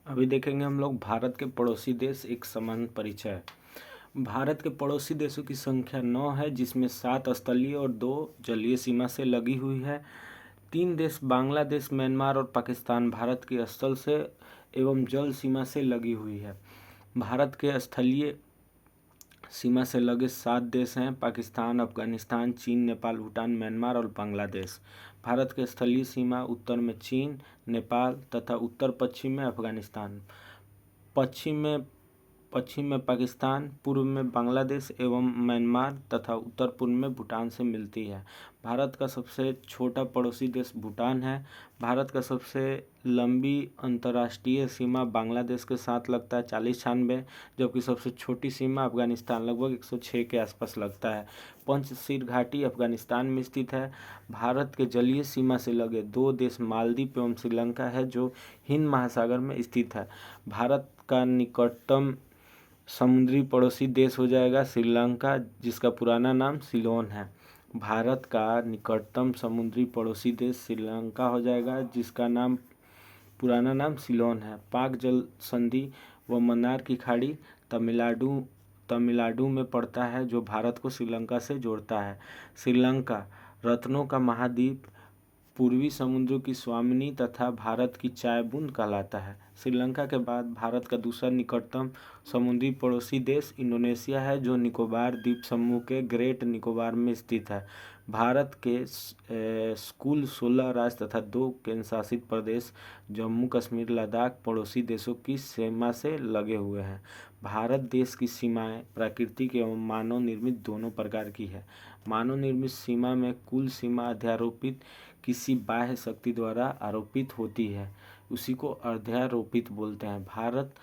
अभी देखेंगे हम लोग भारत के पड़ोसी देश एक समान परिचय। भारत के पड़ोसी देशों की संख्या 9 है, जिसमें 7 स्थलीय और 2 जलीय सीमा से लगी हुई है। 3 देश बांग्लादेश, म्यांमार और पाकिस्तान भारत की स्थल से एवं जल सीमा से लगी हुई है। भारत के स्थलीय सीमा से लगे 7 देश हैं: पाकिस्तान, अफगानिस्तान, चीन, नेपाल, भूटान, म्यांमार और बांग्लादेश। भारत के स्थलीय सीमा उत्तर में चीन, नेपाल तथा उत्तर पश्चिम में अफगानिस्तान, पश्चिम में पाकिस्तान, पूर्व में बांग्लादेश एवं म्यांमार तथा उत्तर पूर्व में भूटान से मिलती है। भारत का सबसे छोटा पड़ोसी देश भूटान है। भारत का सबसे लंबी अंतर्राष्ट्रीय सीमा बांग्लादेश के साथ लगता है 4096, जबकि सबसे छोटी सीमा अफगानिस्तान लगभग 106 के आसपास लगता है। पंचशील घाटी अफगानिस्तान में स्थित है। भारत के जलीय सीमा से लगे 2 देश मालदीव एवं श्रीलंका है, जो हिंद महासागर में स्थित है। भारत का निकटतम समुद्री पड़ोसी देश हो जाएगा श्रीलंका, जिसका पुराना नाम सिलोन है। भारत का निकटतम समुद्री पड़ोसी देश श्रीलंका हो जाएगा, जिसका पुराना नाम सिलोन है। पाक जल संधि व मन्नार की खाड़ी तमिलनाडु में पड़ता है, जो भारत को श्रीलंका से जोड़ता है। श्रीलंका रत्नों का महाद्वीप, पूर्वी समुद्रों की स्वामिनी तथा भारत की चाय बूंद कहलाता है। श्रीलंका के बाद भारत का दूसरा निकटतम समुद्री पड़ोसी देश इंडोनेशिया है, जो निकोबार द्वीप समूह के ग्रेट निकोबार में स्थित है। भारत के कुल 16 राज्य तथा 2 केंद्र शासित प्रदेश जम्मू कश्मीर, लद्दाख पड़ोसी देशों की सीमा से लगे हुए हैं। भारत देश की सीमाएं प्राकृतिक एवं मानव निर्मित दोनों प्रकार की है। मानव निर्मित सीमा में कुल सीमा अध्यारोपित किसी बाह्य शक्ति द्वारा आरोपित होती है, उसी को अध्यारोपित बोलते हैं। भारत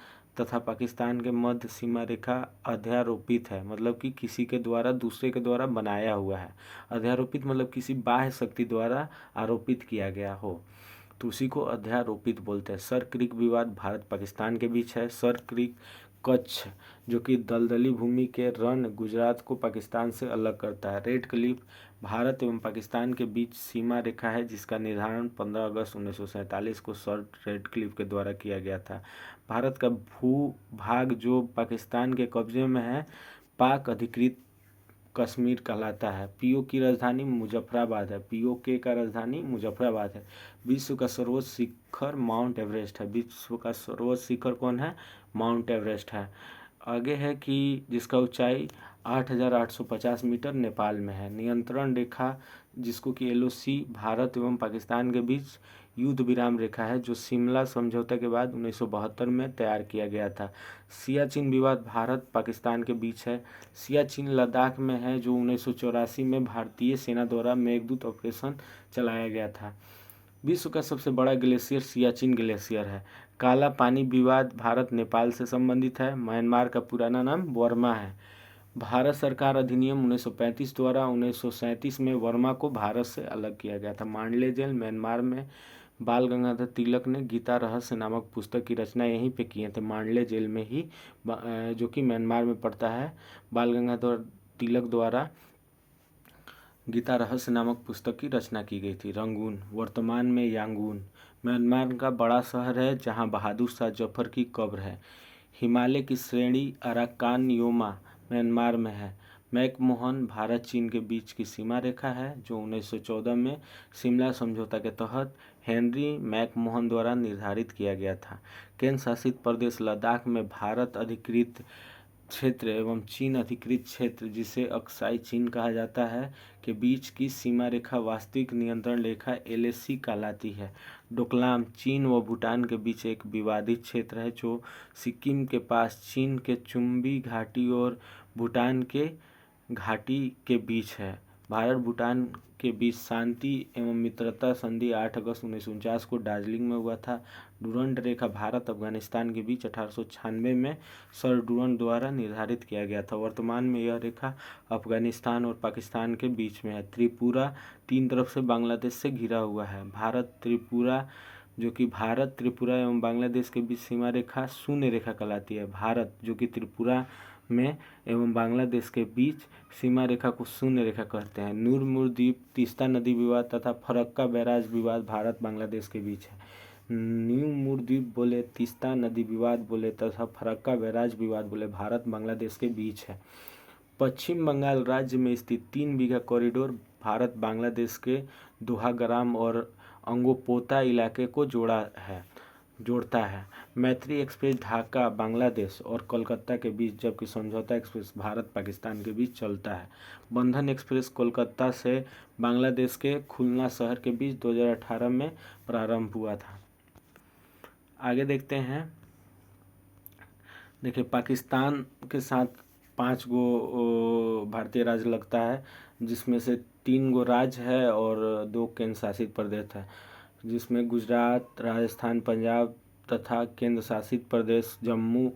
तथा पाकिस्तान के मध्य सीमा रेखा अध्यारोपित है, मतलब कि किसी के द्वारा, दूसरे के द्वारा बनाया हुआ है। अध्यारोपित मतलब किसी बाह्य शक्ति द्वारा आरोपित किया गया हो, तो उसी को अध्यारोपित बोलते हैं। सर क्रीक विवाद भारत पाकिस्तान के बीच है। सर क्रीक कच्छ, जो कि दलदली भूमि के रण गुजरात को पाकिस्तान से अलग करता है। रेड क्लिफ भारत एवं पाकिस्तान के बीच सीमा रेखा है, जिसका निर्धारण 15 अगस्त 1947 को सर रेड क्लिफ के द्वारा किया गया था। भारत का भूभाग जो पाकिस्तान के कब्जे में है, पाक अधिकृत कश्मीर कहलाता है। पीओके की राजधानी मुजफ्फराबाद है। पीओके का राजधानी मुजफ्फराबाद है। विश्व का सर्वोच्च शिखर माउंट एवरेस्ट है। विश्व का सर्वोच्च शिखर कौन है? माउंट एवरेस्ट है। आगे है कि जिसका ऊंचाई 8850 मीटर नेपाल में है। नियंत्रण रेखा, जिसको कि एलओसी भारत एवं पाकिस्तान के बीच युद्ध विराम रेखा है, जो शिमला समझौते के बाद 1972 में तैयार किया गया था। सियाचिन विवाद भारत पाकिस्तान के बीच है। सियाचिन लद्दाख में है, जो 1984 में भारतीय सेना द्वारा मेघदूत ऑपरेशन चलाया गया था। विश्व का सबसे बड़ा ग्लेशियर सियाचिन ग्लेशियर है। काला पानी विवाद भारत नेपाल से संबंधित है। म्यांमार का पुराना नाम वर्मा है। भारत सरकार अधिनियम 1935 द्वारा 1937 में वर्मा को भारत से अलग किया गया था। मांडले जेल म्यांमार में बाल गंगाधर तिलक ने गीता रहस्य नामक पुस्तक की रचना यहीं पे किए थे, मांडले जेल में ही, जो कि म्यांमार में पड़ता है। बाल गंगाधर तिलक द्वारा गीता रहस्य नामक पुस्तक की रचना की गई थी। रंगून वर्तमान में यांगून म्यांमार का बड़ा शहर है, जहां बहादुर शाह जफर की कब्र है। हिमालय की श्रेणी अराकान योमा म्यांमार में है। मैकमोहन भारत चीन के बीच की सीमा रेखा है, जो 1914 में शिमला समझौता के तहत हेनरी मैकमोहन द्वारा निर्धारित किया गया था। केंद्र शासित प्रदेश लद्दाख में भारत अधिकृत क्षेत्र एवं चीन अधिकृत क्षेत्र, जिसे अक्साई चीन कहा जाता है, के बीच की सीमा रेखा वास्तविक नियंत्रण रेखा एलएसी कहलाती है। डोकलाम चीन व भूटान के बीच एक विवादित क्षेत्र है, जो सिक्किम के पास चीन के चुम्बी घाटी और भूटान के घाटी के बीच है। भारत भूटान के बीच शांति एवं मित्रता संधि 8 अगस्त 1949 को दार्जिलिंग में हुआ था। डुरंड रेखा भारत अफगानिस्तान के बीच 1896 में सर डुरंड द्वारा निर्धारित किया गया था। वर्तमान में यह रेखा अफगानिस्तान और पाकिस्तान के बीच में है। त्रिपुरा 3 तरफ से बांग्लादेश से घिरा हुआ है। भारत त्रिपुरा एवं बांग्लादेश के बीच सीमा रेखा शून्य रेखा कहलाती है। भारत जो कि त्रिपुरा में एवं बांग्लादेश के बीच सीमा रेखा को शून्य रेखा कहते हैं। नूरमुर द्वीप, तीस्ता नदी विवाद तथा फरक्का बैराज विवाद भारत बांग्लादेश के बीच है। न्यू मुर द्वीप बोले, तीस्ता नदी विवाद बोले तथा फरक्का बैराज विवाद बोले भारत बांग्लादेश के बीच है। पश्चिम बंगाल राज्य में स्थित 3 बीघा कॉरिडोर भारत बांग्लादेश के दोहाग्राम और अंगोपोता इलाके को जोड़ता है। मैत्री एक्सप्रेस ढाका बांग्लादेश और कोलकाता के बीच, जबकि समझौता एक्सप्रेस भारत पाकिस्तान के बीच चलता है। बंधन एक्सप्रेस कोलकाता से बांग्लादेश के खुलना शहर के बीच 2018 में प्रारंभ हुआ था। आगे देखते हैं। देखिए, पाकिस्तान के साथ 5 गो भारतीय राज्य लगता है, जिसमें से 3 गो राज्य है और 2 केंद्र शासित प्रदेश है, जिसमें गुजरात, राजस्थान, पंजाब तथा केंद्र शासित प्रदेश जम्मू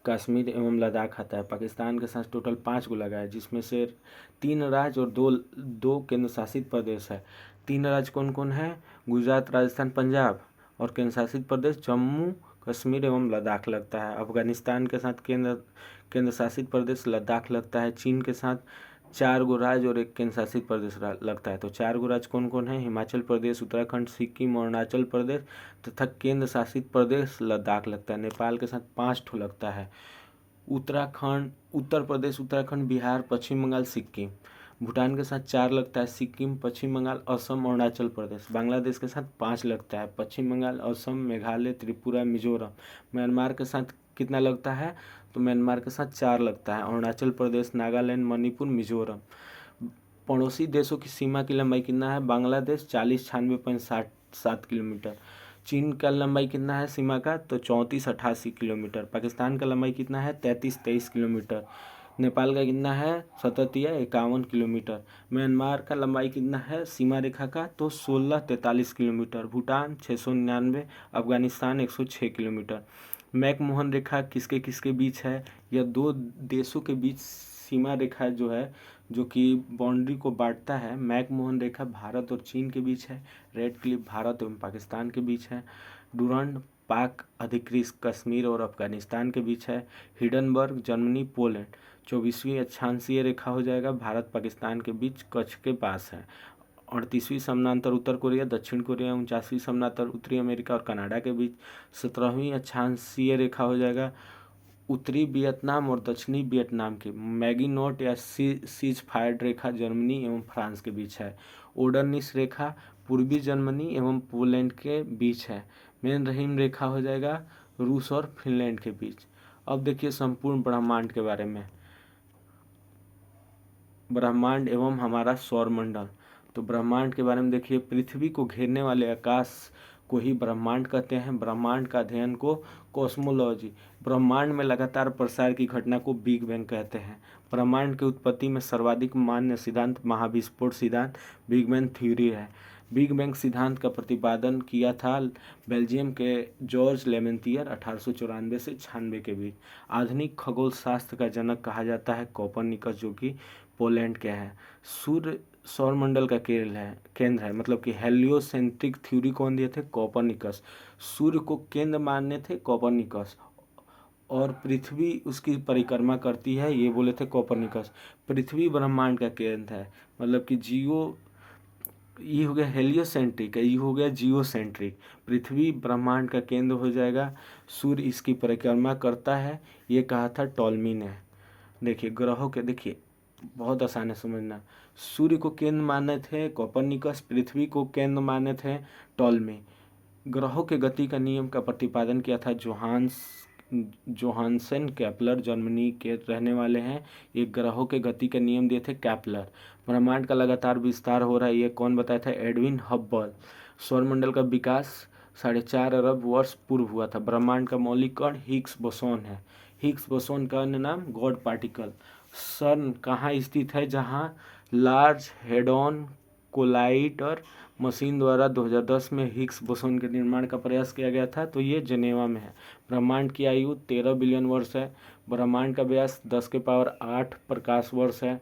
कश्मीर एवं लद्दाख आता है। पाकिस्तान के साथ टोटल 5 गो लगा है, जिसमें से 3 राज्य और दो केंद्र शासित प्रदेश है। 3 राज्य कौन कौन है? गुजरात, राजस्थान, पंजाब, और केंद्र शासित प्रदेश जम्मू कश्मीर एवं लद्दाख लगता है। अफगानिस्तान के साथ केंद्र शासित प्रदेश लद्दाख लगता है। चीन के साथ 4 गो राज्य और 1 केंद्र शासित प्रदेश लगता है। तो 4 गो राज्य कौन कौन है? हिमाचल प्रदेश, उत्तराखंड, सिक्किम, अरुणाचल प्रदेश तथा केंद्र शासित प्रदेश लद्दाख लगता है। नेपाल के साथ 5 ठो लगता है। उत्तर प्रदेश, उत्तराखंड, बिहार, पश्चिम बंगाल, सिक्किम। भूटान के साथ 4 लगता है, सिक्किम, पश्चिम बंगाल, असम, अरुणाचल प्रदेश। बांग्लादेश के साथ 5 लगता है, पश्चिम बंगाल, असम, मेघालय, त्रिपुरा, मिजोरम। म्यांमार के साथ कितना लगता है? तो म्यांमार के साथ 4 लगता है, अरुणाचल प्रदेश, नागालैंड, मणिपुर, मिजोरम। पड़ोसी देशों की सीमा की लंबाई कितना है? बांग्लादेश 4096.7 किलोमीटर। चीन का लंबाई कितना है सीमा का? तो 3488 किलोमीटर। पाकिस्तान का लंबाई कितना है? 3323 किलोमीटर। नेपाल का कितना है? 5751 किलोमीटर। म्यांमार का लंबाई कितना है सीमा रेखा का? तो 1643 kilometre. Bhutan 699। Afghanistan 106 kilometre. McMahon रेखा किसके किसके बीच है? यह 2 देशों के बीच सीमा रेखा जो है, जो कि बाउंड्री को बांटता है। मैकमोहन रेखा भारत और चीन के बीच है। रेड क्लिफ भारत एवं पाकिस्तान के बीच है। डूरंड पाक अधिकृत कश्मीर और अफगानिस्तान के बीच है। हिडनबर्ग जर्मनी पोलैंड 24वीं अक्षांशीय रेखा हो जाएगा, भारत पाकिस्तान के बीच कच्छ के पास है। 38वीं समानांतर उत्तर कोरिया दक्षिण कोरिया, 49वीं समानांतर उत्तरी अमेरिका और कनाडा के बीच। 17वीं अक्षांशीय रेखा हो जाएगा उत्तरी वियतनाम और दक्षिणी वियतनाम के। मैगिनोट या सीज फायर रेखा जर्मनी एवं फ्रांस के बीच है। ओडरनिस रेखा पूर्वी जर्मनी एवं पोलैंड के बीच है। मेनरहीम रेखा हो जाएगा रूस और फिनलैंड के बीच। अब देखिए संपूर्ण ब्रह्मांड के बारे में। ब्रह्मांड एवं हमारा सौरमंडल। तो ब्रह्मांड के बारे में देखिए, पृथ्वी को घेरने वाले आकाश को ही ब्रह्मांड कहते हैं। ब्रह्मांड का अध्ययन को कॉस्मोलॉजी। ब्रह्मांड में लगातार प्रसार की घटना को बिग बैंग कहते हैं। ब्रह्मांड की उत्पत्ति में सर्वाधिक मान्य सिद्धांत महाविस्फोट सिद्धांत बिग बैंग थ्योरी है। बिग बैंग सिद्धांत का प्रतिपादन किया था बेल्जियम के जॉर्ज लेमेंतियर 1894 से 96 के बीच। आधुनिक खगोल शास्त्र का जनक कहा जाता है कोपरनिकस, जो कि पोलैंड के हैं। सूर्य सौरमंडल का केंद्र है, मतलब कि हेलियोसेंट्रिक थ्योरी कौन दिए थे? कोपरनिकस। सूर्य को केंद्र मानने थे कोपरनिकस, और पृथ्वी उसकी परिक्रमा करती है, ये बोले थे कोपरनिकस। पृथ्वी ब्रह्मांड का केंद्र है, मतलब कि ये हो गया हेलियोसेंट्रिक, ये हो गया जियोसेंट्रिक। पृथ्वी ब्रह्मांड का केंद्र हो जाएगा, सूर्य इसकी परिक्रमा करता है, ये कहा था टॉलमी ने। देखिए ग्रहों के, देखिए बहुत आसान है समझना। सूर्य को केंद्र माने थे कोपरनिकस, पृथ्वी को केंद्र माने थे टॉलमी। ग्रहों के गति का नियम का प्रतिपादन किया था जोहानसन केपलर, जर्मनी के रहने वाले हैं। ये ग्रहों के गति के नियम दिए थे केपलर। ब्रह्मांड का लगातार विस्तार हो रहा है, ये कौन बताया था? Edwin Hubble. सौरमंडल का विकास 4.5 अरब वर्ष पूर्व हुआ था। ब्रह्मांड का मौलिक कण हिग्स बोसोन है। हिग्स बोसोन का अन्य नाम गॉड पार्टिकल। सन कहाँ स्थित है? जहाँ लार्ज हेडॉन कोलाइडर मशीन द्वारा 2010 में हिग्स बोसोन के निर्माण का प्रयास किया गया था, तो ये जेनेवा में है। ब्रह्मांड की आयु 13 बिलियन वर्ष है। ब्रह्मांड का व्यास 10 के पावर 8 प्रकाश वर्ष है।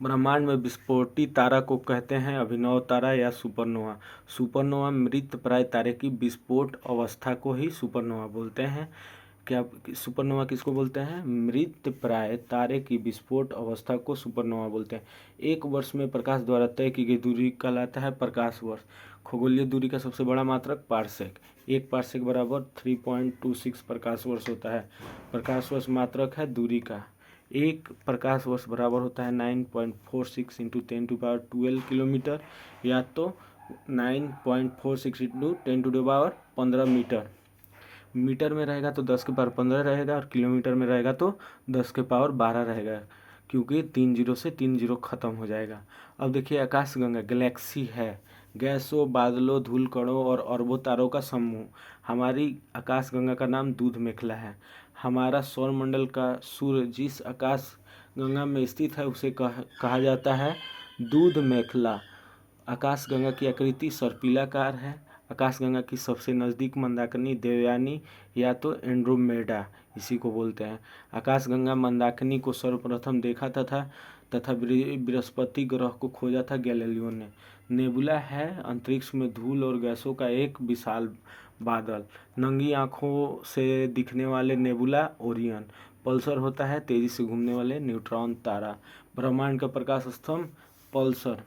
ब्रह्मांड में विस्फोटी तारा को कहते हैं अभिनव तारा या सुपरनोवा। सुपरनोवा मृत प्राय तारे की विस्फोट अवस्था को ही सुपरनोवा बोलते हैं। क्या सुपरनोवा किसको बोलते हैं? मृत प्राय तारे की विस्फोट अवस्था को सुपरनोवा बोलते हैं। 1 वर्ष में प्रकाश द्वारा तय की गई दूरी कहलाता है प्रकाश वर्ष। खगोलीय दूरी का सबसे बड़ा मात्रक पारसेक। 1 पारसेक बराबर 3.26 प्रकाश वर्ष होता है। प्रकाश वर्ष मात्रक है दूरी का। 1 प्रकाश वर्ष बराबर होता है 9.46 इंटू 10⁻12 किलोमीटर, या तो 9.46 इंटू 10⁻15 मीटर। मीटर में रहेगा तो 10⁻15 रहेगा, और किलोमीटर में रहेगा तो 10⁻12 रहेगा, क्योंकि 3 जीरो से 3 जीरो खत्म हो जाएगा। अब देखिए, आकाशगंगा गैलेक्सी है, गैसों, बादलों, धूल कणों और अरबों तारों का समूह। हमारी आकाशगंगा का नाम दूध मेखला है। हमारा सौरमंडल का सूर्य जिस आकाश गंगा में स्थित है उसे कहा जाता है दूध मेखला। आकाशगंगा की आकृति सर्पिलाकार है। आकाशगंगा की सबसे नज़दीक मंदाकिनी देवयानी या तो एंड्रोमेडा इसी को बोलते हैं। आकाशगंगा मंदाकिनी को सर्वप्रथम देखा तथा बृहस्पति ग्रह को खोजा था गैलीलियो ने। नेबुला है अंतरिक्ष में धूल और गैसों का एक विशाल बादल। नंगी आँखों से दिखने वाले नेबुला ओरियन। पल्सर होता है तेजी से घूमने वाले न्यूट्रॉन तारा। ब्रह्मांड का प्रकाश स्तंभ पल्सर।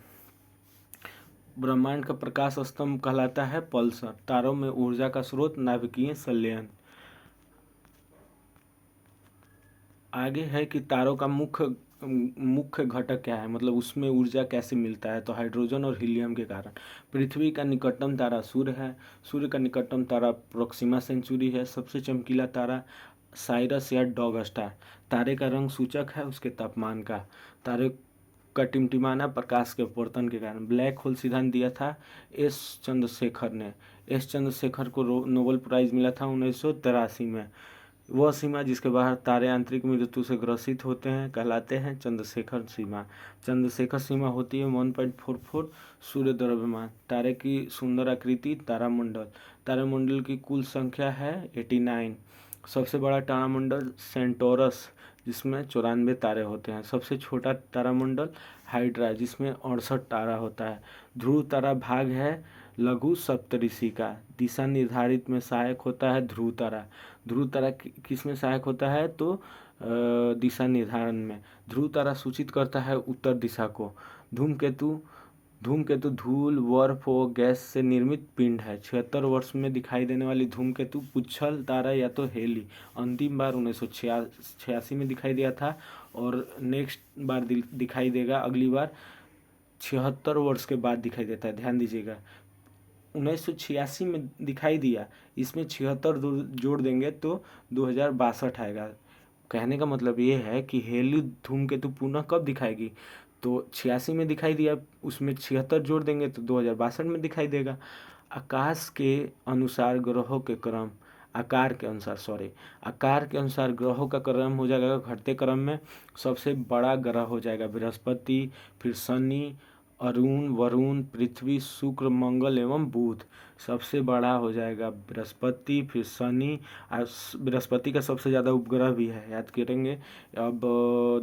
ब्रह्मांड का प्रकाश स्तंभ कहलाता है पल्सर। तारों में ऊर्जा का स्रोत नाभिकीय संलयन। आगे है कि तारों का मुख्य घटक क्या है, मतलब उसमें ऊर्जा कैसे मिलता है, तो हाइड्रोजन और हीलियम के कारण। पृथ्वी का निकटतम तारा सूर्य है। सूर्य का निकटतम तारा प्रोक्सिमा सेंचुरी है। सबसे चमकीला तारा साइरस या डॉग स्टार। तारे का रंग सूचक है उसके तापमान का। तारे का टिमटिमाना प्रकाश के अपवर्तन के कारण। ब्लैक होल सिद्धांत दिया था एस चंद्रशेखर ने। एस चंद्रशेखर को नोबेल प्राइज़ मिला था 1983 में। वह सीमा जिसके बाहर तारे आंतरिक मृत्यु से ग्रसित होते हैं कहलाते हैं चंद्रशेखर सीमा। चंद्रशेखर सीमा होती है 1.44 सूर्य द्रव्यमान। तारे की सुंदर आकृति तारामंडल। तारामंडल की कुल संख्या है 89। सबसे बड़ा तारामंडल सेंटोरस जिसमें 94 तारे होते हैं। सबसे छोटा तारामंडल हाइड्रा जिसमें 68 तारा होता है। ध्रुव तारा भाग है लघु सप्तऋषि का। दिशा निर्धारित में सहायक होता है ध्रुव तारा। ध्रुव तारा किस में सहायक होता है, तो दिशा निर्धारण में। ध्रुव तारा सूचित करता है उत्तर दिशा को। धूमकेतु धूल, बर्फ और गैस से निर्मित पिंड है। 76 वर्ष में दिखाई देने वाली धूमकेतु पुच्छल तारा या तो हेली। अंतिम बार 1986 में दिखाई दिया था, और नेक्स्ट बार दिखाई देगा अगली बार 76 वर्ष के बाद दिखाई देता है। ध्यान दीजिएगा, 1986 में दिखाई दिया, इसमें 76 जोड़ देंगे तो 2062 आएगा। कहने का मतलब ये है कि हेली धूमकेतु पुनः कब दिखाएगी, तो 86 में दिखाई दिया, उसमें 76 जोड़ देंगे तो 2062 में दिखाई देगा। आकाश के अनुसार ग्रहों के क्रम, आकार के अनुसार ग्रहों का क्रम हो जाएगा घटते क्रम में। सबसे बड़ा ग्रह हो जाएगा बृहस्पति, फिर शनि, अरुण, वरुण, पृथ्वी, शुक्र, मंगल एवं बुध। सबसे बड़ा हो जाएगा बृहस्पति, फिर शनि। बृहस्पति का सबसे ज़्यादा उपग्रह भी है, याद करेंगे। अब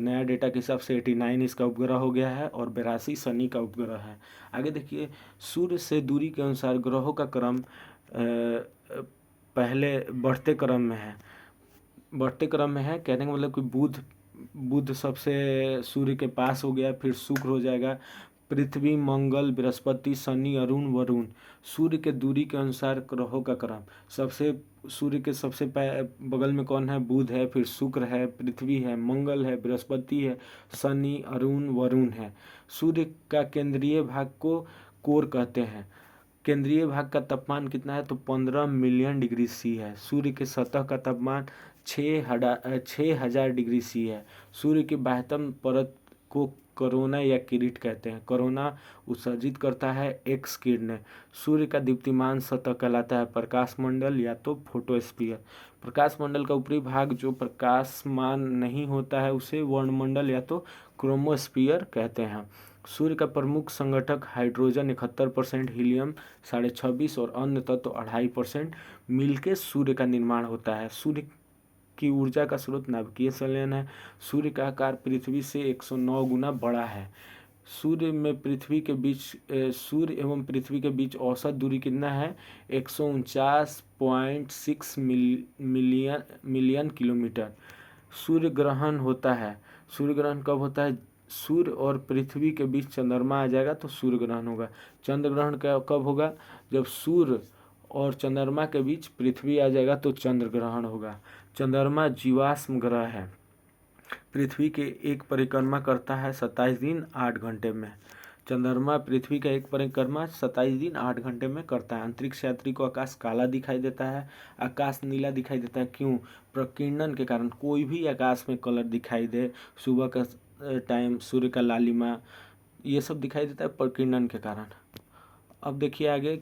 नया डेटा के हिसाब से 89 इसका उपग्रह हो गया है, और 82 शनि का उपग्रह है। आगे देखिए, सूर्य से दूरी के अनुसार ग्रहों का क्रम पहले बढ़ते क्रम में है। कहने का मतलब कि बुध सबसे सूर्य के पास हो गया, फिर शुक्र हो जाएगा, पृथ्वी, मंगल, बृहस्पति, शनि, अरुण, वरुण। सूर्य के दूरी के अनुसार ग्रहों का क्रम। सूर्य के सबसे बगल में कौन है, बुध है, फिर शुक्र है, पृथ्वी है, मंगल है, बृहस्पति है, शनि, अरुण, वरुण है। सूर्य का केंद्रीय भाग को कोर कहते हैं। केंद्रीय भाग का तापमान कितना है, तो 15 मिलियन डिग्री सी है। सूर्य के सतह का तापमान 6000 डिग्री सी है। सूर्य की बाह्यतम परत को कोरोना या किरीट कहते हैं। कोरोना उत्सर्जित करता है एक्स किरणें। सूर्य का दीप्तिमान सतह कहलाता है प्रकाश मंडल या तो फोटोस्फीयर। प्रकाश मंडल का ऊपरी भाग जो प्रकाशमान नहीं होता है उसे वर्णमंडल या तो क्रोमोस्फीयर कहते हैं। सूर्य का प्रमुख संगठक हाइड्रोजन 71%, हीलियम 26.5% और अन्य तत्व 2.5% मिलकर सूर्य का निर्माण होता है। सूर्य की ऊर्जा का स्रोत नाभिकीय संलयन है। सूर्य का आकार पृथ्वी से 109 गुना बड़ा है। सूर्य एवं पृथ्वी के बीच औसत दूरी कितना है, 149.6 मिलियन किलोमीटर। सूर्य ग्रहण होता है। सूर्य ग्रहण कब होता है, सूर्य और पृथ्वी के बीच चंद्रमा आ जाएगा तो सूर्य ग्रहण होगा। चंद्र ग्रहण कब होगा? जब सूर्य और चंद्रमा के बीच पृथ्वी आ जाएगा तो चंद्र ग्रहण होगा। चंद्रमा जीवाश्म ग्रह है। पृथ्वी के एक परिक्रमा करता है 27 दिन 8 घंटे में। चंद्रमा पृथ्वी का एक परिक्रमा 27 दिन 8 घंटे में करता है। अंतरिक्ष यात्री को आकाश काला दिखाई देता है, आकाश नीला दिखाई देता है। क्यों? प्रकीर्णन के कारण। कोई भी आकाश में कलर दिखाई दे, सुबह का टाइम सूर्य का लालिमा, ये सब दिखाई देता है प्रकीर्णन के कारण। अब देखिए आगे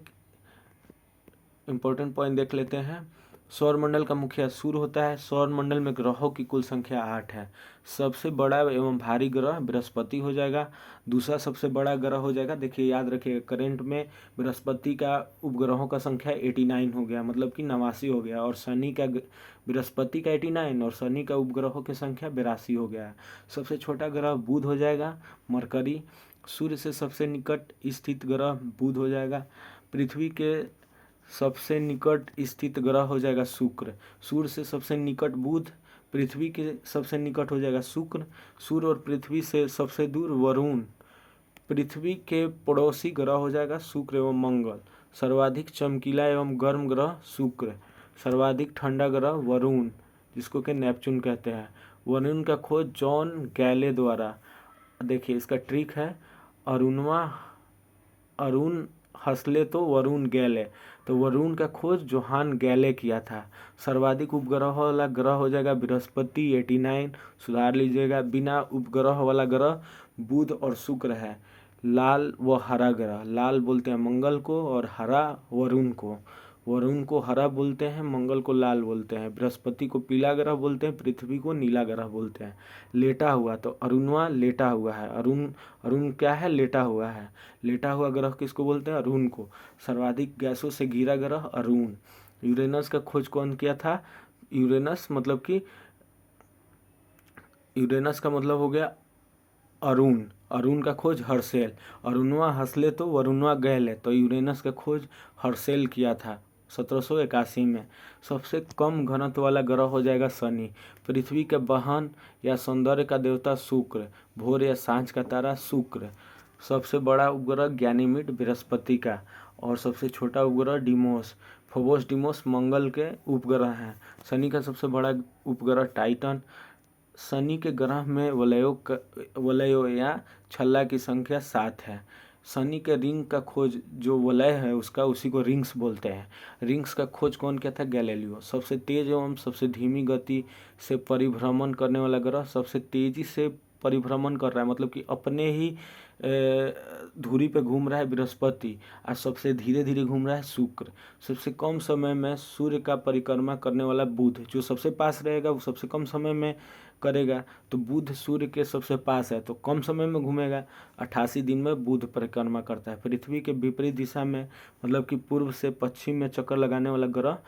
इम्पोर्टेंट पॉइंट देख लेते हैं। सौरमंडल का मुखिया सूर्य होता है। सौरमंडल में ग्रहों की कुल संख्या 8 है। सबसे बड़ा एवं भारी ग्रह बृहस्पति हो जाएगा। दूसरा सबसे बड़ा ग्रह हो जाएगा, देखिए याद रखिए, करंट में बृहस्पति का उपग्रहों का संख्या 89 हो गया, मतलब कि 89 हो गया। और शनि का बृहस्पति का 89 और शनि का उपग्रहों की संख्या 82 हो गया। सबसे छोटा ग्रह बुध हो जाएगा, मरकरी। सूर्य से सबसे निकट स्थित ग्रह बुध हो जाएगा। पृथ्वी के सबसे निकट स्थित ग्रह हो जाएगा शुक्र। सूर्य से सबसे निकट बुध, पृथ्वी के सबसे निकट हो जाएगा शुक्र। सूर्य और पृथ्वी से सबसे दूर वरुण। पृथ्वी के पड़ोसी ग्रह हो जाएगा शुक्र एवं मंगल। सर्वाधिक चमकीला एवं गर्म ग्रह शुक्र। सर्वाधिक ठंडा ग्रह वरुण, जिसको कि नेपच्यून कहते हैं। वरुण का खोज जॉन गैले द्वारा, देखिए इसका ट्रिक है, अरुण हंसले तो वरुण गैले, तो वरुण का खोज जोहान गैले किया था। सर्वाधिक उपग्रह वाला ग्रह हो जाएगा बृहस्पति 89, सुधार लीजिएगा। बिना उपग्रह वाला ग्रह बुध और शुक्र है। लाल व हरा ग्रह, लाल बोलते हैं मंगल को और हरा वरुण को। वरुण को हरा बोलते हैं, मंगल को लाल बोलते हैं। बृहस्पति को पीला ग्रह बोलते हैं, पृथ्वी को नीला ग्रह बोलते हैं। लेटा हुआ, तो अरुणवा लेटा हुआ है। अरुण क्या है? लेटा हुआ है। लेटा हुआ ग्रह किसको बोलते हैं? अरुण को। सर्वाधिक गैसों से घिरा ग्रह अरुण। यूरेनस का खोज कौन किया था? यूरेनस का मतलब हो गया अरुण। अरुण का खोज हर्षेल। अरुणवा हंसले तो वरुणवा गहले, तो यूरेनस का खोज हर्षेल किया था 1781 में। सबसे कम घनत्व वाला ग्रह हो जाएगा शनि। पृथ्वी के वाहन या सौंदर्य का देवता शुक्र। भोर या सांझ का तारा शुक्र। सबसे बड़ा उपग्रह गैनीमीड बृहस्पति का, और सबसे छोटा उपग्रह डिमोस। फोबोस डिमोस मंगल के उपग्रह हैं। शनि का सबसे बड़ा उपग्रह टाइटन। शनि के ग्रह में वलयों या छल्ला की संख्या 7 है। शनि के रिंग का खोज, जो वलय है उसका, उसी को रिंग्स बोलते हैं। रिंग्स का खोज कौन किया था? गैलीलियो। सबसे तेज एवं सबसे धीमी गति से परिभ्रमण करने वाला ग्रह, सबसे तेजी से परिभ्रमण कर रहा है, मतलब कि अपने ही धुरी पे घूम रहा है बृहस्पति, और सबसे धीरे धीरे घूम रहा है शुक्र। सबसे कम समय में सूर्य का परिक्रमा करने वाला बुध, जो सबसे पास रहेगा वो सबसे कम समय में करेगा। तो बुध सूर्य के सबसे पास है तो कम समय में घूमेगा। 88 दिन में बुध परिक्रमा करता है। पृथ्वी के विपरीत दिशा में, मतलब कि पूर्व से पश्चिम में चक्कर लगाने वाला ग्रह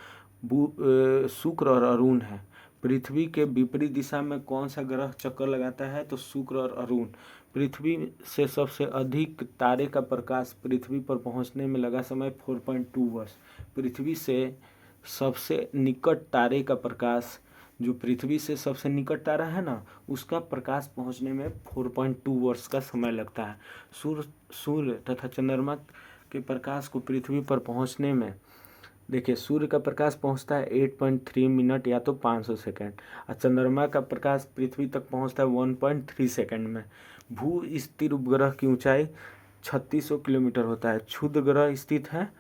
शुक्र और अरुण है। पृथ्वी के विपरीत दिशा में कौन सा ग्रह चक्कर लगाता है? तो शुक्र और अरुण। पृथ्वी से सबसे अधिक तारे का प्रकाश पृथ्वी पर पहुंचने में लगा समय 4.2 वर्ष। पृथ्वी से सबसे निकट तारे का प्रकाश, जो पृथ्वी से सबसे निकट तारा है ना, उसका प्रकाश पहुंचने में 4.2 वर्ष का समय लगता है। सूर्य तथा चंद्रमा के प्रकाश को पृथ्वी पर पहुंचने में, देखिए सूर्य का प्रकाश पहुंचता है 8.3 मिनट या तो 500 सेकेंड, और चंद्रमा का प्रकाश पृथ्वी तक पहुंचता है 1.3 सेकेंड में। भू स्थिर उपग्रह की ऊंचाई 3600 किलोमीटर होता है। क्षुद्र ग्रह स्थित है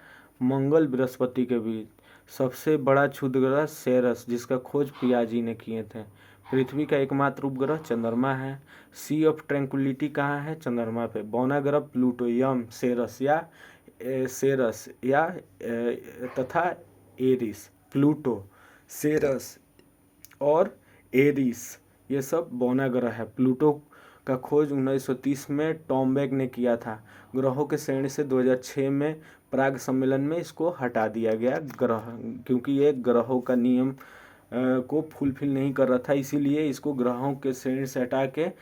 मंगल बृहस्पति के बीच। सबसे बड़ा क्षुद्र ग्रह सेरस, जिसका खोज पियाजी ने किए थे। पृथ्वी का एकमात्र उपग्रह चंद्रमा है। सी ऑफ ट्रैंक्विलिटी कहाँ है? चंद्रमा पे। बौना ग्रह प्लूटो, यम, सेरस या तथा एरिस। प्लूटो, सेरस और एरिस, ये सब बौना ग्रह है। प्लूटो का खोज 1930 में टॉम्बैक ने किया था। ग्रहों के श्रेणी से 2006 में प्राग सम्मेलन में इसको हटा दिया गया ग्रह, क्योंकि ये ग्रहों का नियम को फुलफिल नहीं कर रहा था, इसीलिए इसको ग्रहों के श्रेणी से हटा के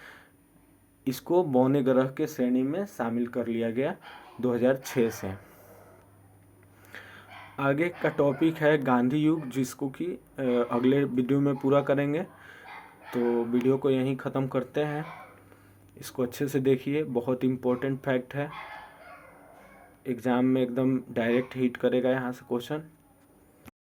इसको बौने ग्रह के श्रेणी में शामिल कर लिया गया 2006 से। आगे का टॉपिक है गांधी युग, जिसको कि अगले वीडियो में पूरा करेंगे। तो वीडियो को यहीं ख़त्म करते हैं। इसको अच्छे से देखिए, बहुत इम्पोर्टेंट फैक्ट है, एग्ज़ाम में एकदम डायरेक्ट हिट करेगा यहाँ से क्वेश्चन।